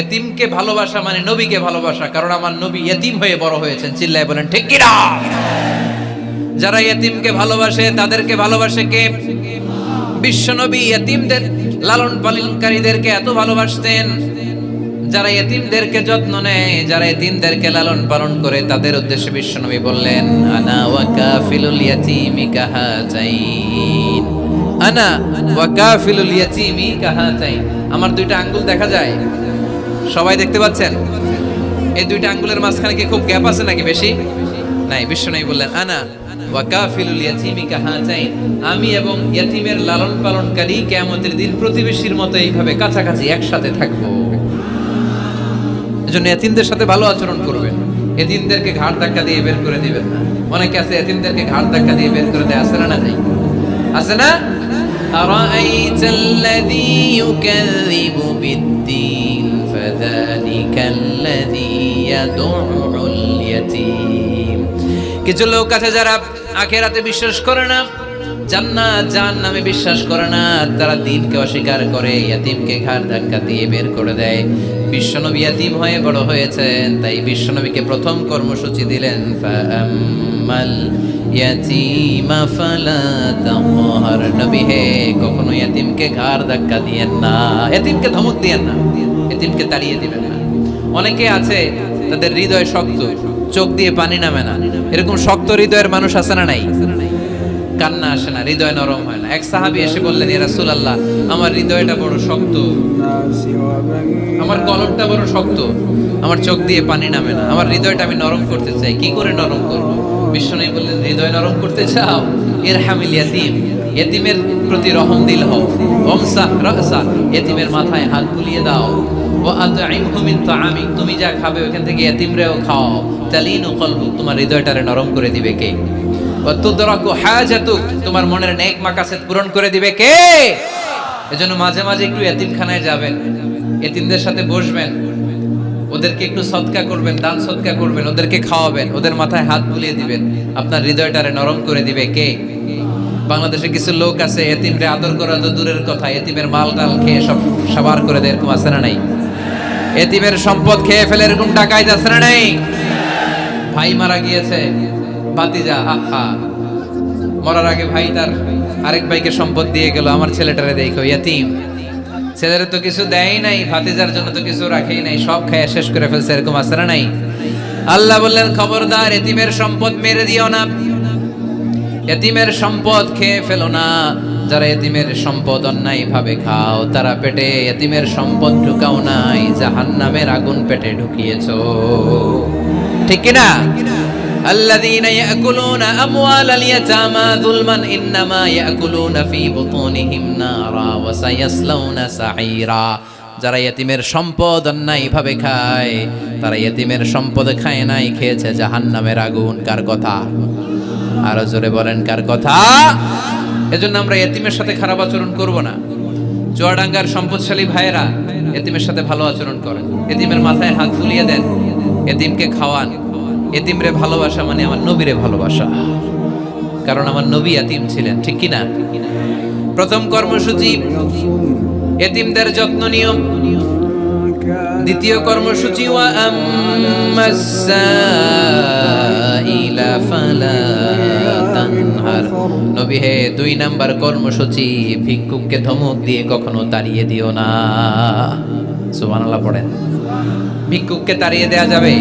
এতিমকে ভালোবাসা মানে নবীকে ভালোবাসা, কারণ আমার নবী এতিম হয়ে বড় হয়েছেন। চিল্লায় বলেন ঠিক কি না? যারা এতিমকে ভালোবাসে তাদেরকে ভালোবাসে কে? বিশ্বনবী এতিমদের লালন পালনকারীদেরকে এত ভালোবাসতেন। যারা এতিমদেরকে যত্ন নেয়, যারা এতিমদেরকে লালন পালন করে, তাদের উদ্দেশ্যে বিশ্বনবী বললেন, আনা ওয়া কাফিলুল ইয়াতীমি কাহাতাইন, আনা ওয়া কাফিলুল ইয়াতীমি কাহাতাইন। আমার দুইটা আঙ্গুল দেখা যায়? সবাই দেখতে পাচ্ছেন? এই দুইটা আঙ্গুলের মাঝখানে কি খুব গ্যাপ আছে নাকি বেশি? নাই। বিশ্বনবী বললেন, আনা ওয়া কাফিলুল ইয়াতীমি কাহাতাইন, আমি এবং ইয়াতীমের লালন পালনকারী কিয়ামতের দিন প্রতিবেশীর মতো এইভাবে কাছাকাছি একসাথে থাকবো। এজন্য এতিমদের সাথে ভালো আচরণ করবেন। এতিমদেরকে ঘাড় ধাক্কা দিয়ে বের করে দিবেন না। অনেকে আছে এতিমদেরকে ঘাড় ধাক্কা দিয়ে বের করে দেয়, আছে না? না যাই আছে না? আরাআইতাল্লাযী ইউকাযযিবু বিদ্দীন ফাযালিকাল্লাযী ইয়াদউল ইয়াতীম। কিছু লোক আছে যারা আখিরাতে বিশ্বাস করে না, জান্নাত জাহান্নামে বিশ্বাস করে না, তারা দ্বীনকে অস্বীকার করে, ইয়াতীমকে ঘাড় ধাক্কা দিয়ে বের করে দেয়। বিশ্বনবী ইয়াতীম হয়ে বড় হয়েছেন, তাই বিশ্বনবীকে প্রথম কর্মসূচি দিলেন, ফাআম্মাল ইয়াতীমা ফালা তাকহার। নবী হে, কখনো ইয়াতীমকে ঘাড় ধাক্কা দিয়েন না, ইয়াতীমকে ধমক দিয়েন না, ইয়াতীমকে তাড়িয়ে দিবেন না। অনেকে আছে তাদের হৃদয় শক্ত, চোখ দিয়ে পানি নামে না। এরকম শক্ত হৃদয়ের মানুষ আছে না নাই? কান্না আসে না, হৃদয় নরম হয় না। এক সাহাবী এসে বললেন, ইয়া রাসূলুল্লাহ, আমার হৃদয়টা বড় শক্ত, আমার কলবটা বড় শক্ত, আমার চোখ দিয়ে পানি নামে না, আমার হৃদয়টা আমি নরম করতে চাই, কি করে নরম করব? বিশ্বনবী বললেন, হৃদয় নরম করতে চাও? ইরহামিল ইয়াতীম, এতিমের প্রতি রহম দিল হও। ওমসাহ রাসা, এতিমের মাথায় হাত বুলিয়ে দাও। ওয়া আতইমহু মিন তাআমিক, তুমি যা খাবে ওখান থেকে এতিমরেও খাও। তালিনু কলবুক, তোমার হৃদয়টারে নরম করে দিবে কে? ওয়াতুদরাকু হাজাতুক, তোমার মনের নেক মাকাসেদ পূরণ করে দিবে কে? এজন্য মাঝে মাঝে একটু এতিমখানায় যাবেন, এতিমদের সাথে বসবেন, ওদেরকে একটু সদকা করবেন, দান সদকা করবেন, ওদেরকে খাওয়াবেন, ওদের মাথায় হাত বুলিয়ে দিবেন, আপনার হৃদয়টারে নরম করে দিবে কে? বাংলাদেশে কিছু লোক আছে, এতিমরে আদর করা তো দূরের কথা, এতিমের মাল ডাল খেয়ে সব সাবার করে দেয়, এরকম আছে না নাই? এতিমের সম্পদ খেয়ে ফেলে এরকম ডাকাইত আছে না নাই? ভাই মারা গিয়েছে, ভাতিজা আহা, মরার আগে ভাই তার আরেক ভাইকে সম্পদ দিয়ে গেল, আমার ছেলেটারে দেখো ইয়াতীম, ছেলের তো কিছু দেয় নাই, ভাতিজার জন্য তো কিছু রাখেই নাই, সব খেয়ে শেষ করে ফেলছে, এরকম আছে না নাই? আল্লাহ বললেন, খবরদার, এতিমের সম্পদ মেরে দিও না, এতিমের সম্পদ খেয়ে ফেলো না। যারা এতিমের সম্পদ অন্যায় ভাবে খাও, তারা পেটে এতিমের সম্পদ ঢুকাও নাই, জাহান্নামের আগুন পেটে ঢুকিয়েছো। ঠিক কি না? আল্লাযীনা ইয়াকুলুনা আমওয়ালাল ইয়াতামা যুলমান ইন্নামা ইয়াকুলুনা ফী বুতুনিহিম নারা ওয়া সায়াসলাউনা সাঈরা। যারা ইয়েতিমের সম্পদ অন্যায়ভাবে খায়, তারা ইয়েতিমের সম্পদ খায় নাই, খেয়েছে জাহান্নামের আগুন। কার কথা? আরো জোরে বলেন, কার কথা? এজন্য আমরা ইয়েতিমের সাথে খারাপ আচরণ করব না। চুয়াডাঙ্গার সম্পদশালী ভাইয়েরা ইয়েতিমের সাথে ভালো আচরণ করেন, ইয়েতিমের মাথায় হাত বুলিয়ে দেন, ইয়েতিমকে খাওয়ান। এতিমরে ভালোবাসা মানে আমার নবীরে ভালোবাসা, কারণ আমার নবী এতিম ছিলেন। ঠিক কি না? প্রথম কর্মসূচি এতিমদের যত্ন নিও। দ্বিতীয় কর্মসূচি ওয়া আম্মাস সাইলা ফালা তানহার। নবী হে, 2 নাম্বার কর্মসূচি, ভিক্ষুককে ধমক দিয়ে কখনো তাড়িয়ে দিও না। সুবহানাল্লাহ পড়েন। ভিক্ষুককে তাড়িয়ে দেয়া যাবে?